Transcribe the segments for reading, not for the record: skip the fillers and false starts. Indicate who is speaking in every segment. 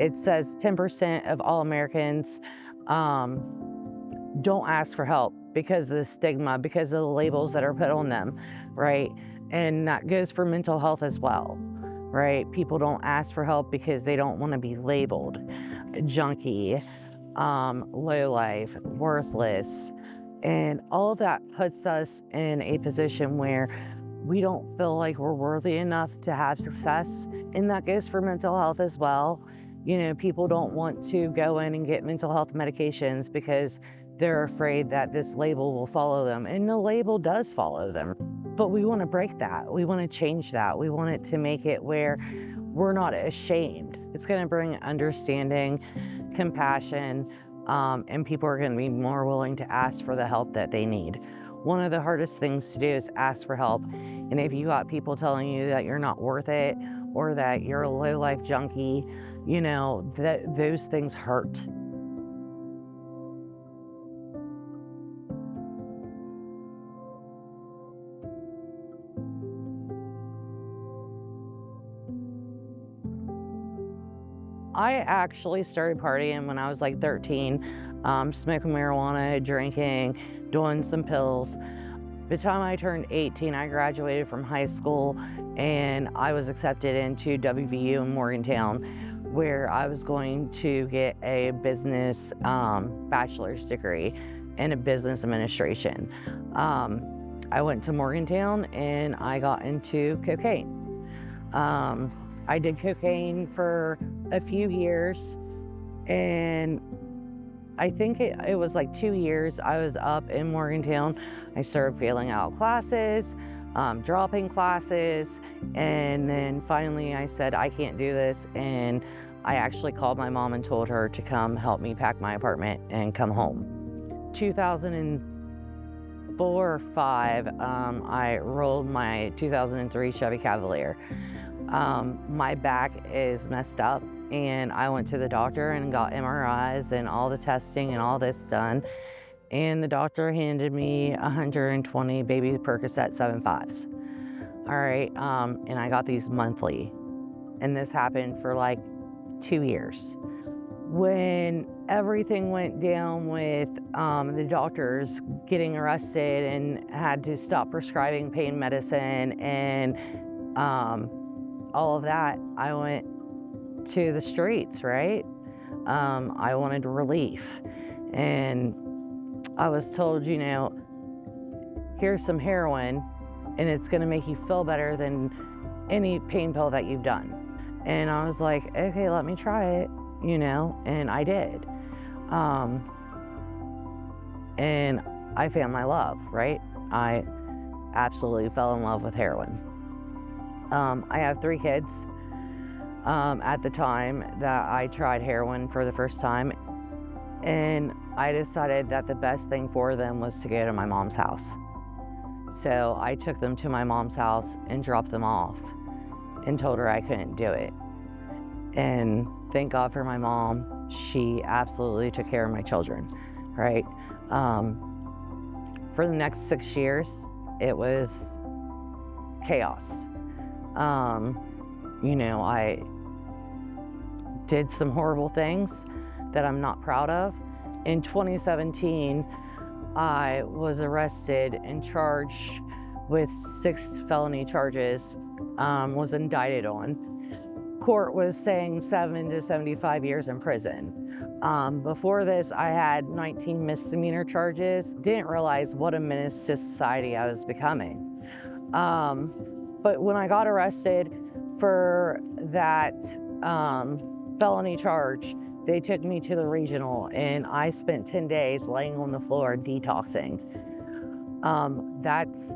Speaker 1: It says 10% of all Americans don't ask for help because of the stigma, because of the labels that are put on them, right? And that goes for mental health as well, right? People don't ask for help because they don't want to be labeled junkie, low life, worthless. And all of that puts us in a position where we don't feel like we're worthy enough to have success. And that goes for mental health as well. You know, people don't want to go in and get mental health medications because they're afraid that this label will follow them. And the label does follow them. But we want to break that. We want to change that. We want it to make it where we're not ashamed. It's going to bring understanding, compassion, and people are going to be more willing to ask for the help that they need. One of the hardest things to do is ask for help. And if you got people telling you that you're not worth it or that you're a low-life junkie, you know, those things hurt. I actually started partying when I was like 13, smoking marijuana, drinking, doing some pills. By the time I turned 18, I graduated from high school and I was accepted into WVU in Morgantown, where I was going to get a business bachelor's degree in a business administration. I went to Morgantown and I got into cocaine. I did cocaine for a few years, and I think it was like 2 years I was up in Morgantown. I started failing out classes, dropping classes, and then finally I said, I can't do this, and I actually called my mom and told her to come help me pack my apartment and come home. 2004 or 5, I rolled my 2003 Chevy Cavalier. My back is messed up and I went to the doctor and got MRIs and all the testing and all this done. And the doctor handed me 120 baby Percocet 7.5s. All right, and I got these monthly. And this happened for like 2 years. When everything went down with the doctors getting arrested and had to stop prescribing pain medicine and all of that, I went to the streets, right? I wanted relief. And I was told, you know, here's some heroin and it's gonna make you feel better than any pain pill that you've done. And I was like, okay, let me try it, you know, and I did. And I found my love, right? I absolutely fell in love with heroin. I have 3 kids. At the time that I tried heroin for the first time, and I decided that the best thing for them was to go to my mom's house. So I took them to my mom's house and dropped them off and told her I couldn't do it. And thank God for my mom. She absolutely took care of my children, right? For the next 6 years, it was chaos. You know, I did some horrible things that I'm not proud of. In 2017, I was arrested and charged with 6 felony charges, was indicted on. Court was saying 7 to 75 years in prison. Before this, I had 19 misdemeanor charges. Didn't realize what a menace to society I was becoming. But when I got arrested for that felony charge, they took me to the regional and I spent 10 days laying on the floor detoxing. That's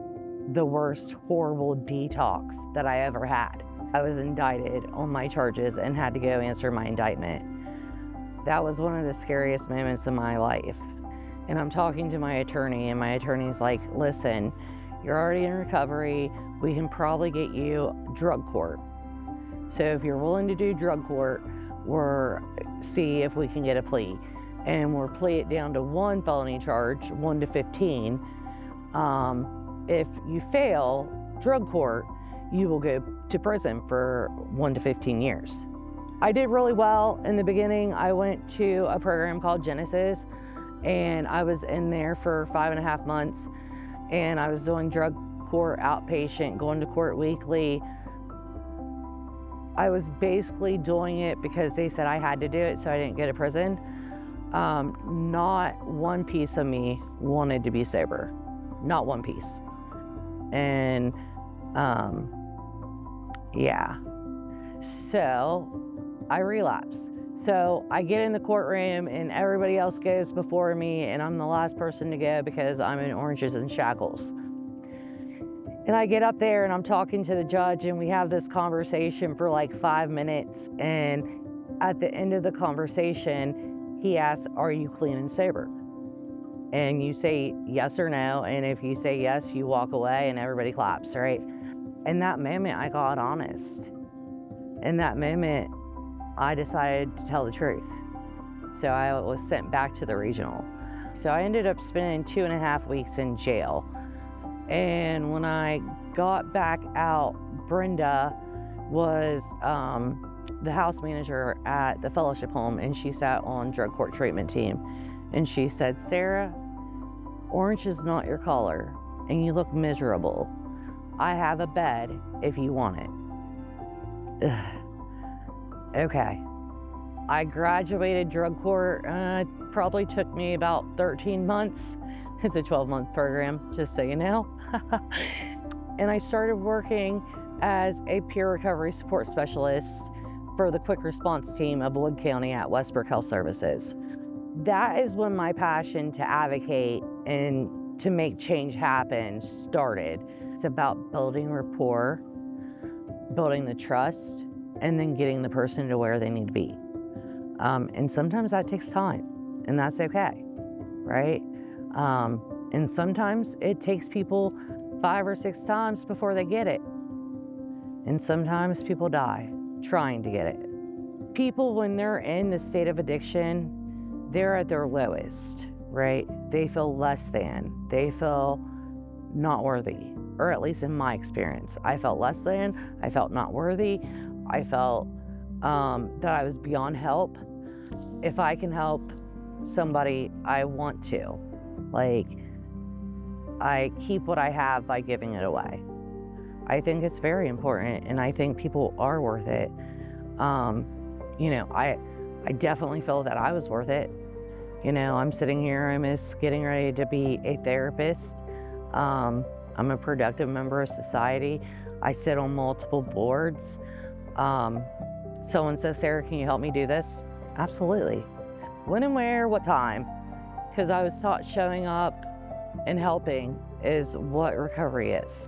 Speaker 1: the worst horrible detox that I ever had. I was indicted on my charges and had to go answer my indictment. That was one of the scariest moments in my life. And I'm talking to my attorney and my attorney's like, listen, you're already in recovery. We can probably get you drug court. So if you're willing to do drug court, we'll see if we can get a plea. And we'll plea it down to 1 felony charge, 1 to 15. If you fail drug court, you will go to prison for 1 to 15 years. I did really well in the beginning. I went to a program called Genesis, and I was in there for 5.5 months, and I was doing drug court outpatient, going to court weekly. I was basically doing it because they said I had to do it so I didn't go to prison. Not one piece of me wanted to be sober, not one piece. And yeah, so I relapsed. So I get in the courtroom and everybody else goes before me, and I'm the last person to go because I'm in oranges and shackles. And I get up there and I'm talking to the judge, and we have this conversation for like 5 minutes. And at the end of the conversation, he asks, "Are you clean and sober?" And you say yes or no. And if you say yes, you walk away and everybody claps, right? In that moment, I got honest. In that moment, I decided to tell the truth. So I was sent back to the regional. So I ended up spending 2.5 weeks in jail. And when I got back out, Brenda was the house manager at the fellowship home, and she sat on drug court treatment team. And she said, "Sarah, orange is not your color, and you look miserable. I have a bed if you want it." Ugh. Okay. I graduated drug court. It probably took me about 13 months. It's a 12-month program, just so you know. And I started working as a peer recovery support specialist for the quick response team of Wood County at Westbrook Health Services. That is when my passion to advocate and to make change happen started. It's about building rapport, building the trust, and then getting the person to where they need to be. And sometimes that takes time, and that's okay, right? And sometimes it takes people 5 or 6 times before they get it. And sometimes people die trying to get it. People, when they're in the state of addiction, they're at their lowest, right? They feel less than, they feel not worthy, or at least in my experience. I felt less than, I felt not worthy, I felt that I was beyond help. If I can help somebody, I want to. Like, I keep what I have by giving it away. I think it's very important, and I think people are worth it. You know, I definitely feel that I was worth it. You know, I'm sitting here, I'm just getting ready to be a therapist. I'm a productive member of society. I sit on multiple boards. Someone says, "Sarah, can you help me do this?" Absolutely. When and where, what time? Because I was taught showing up and helping is what recovery is.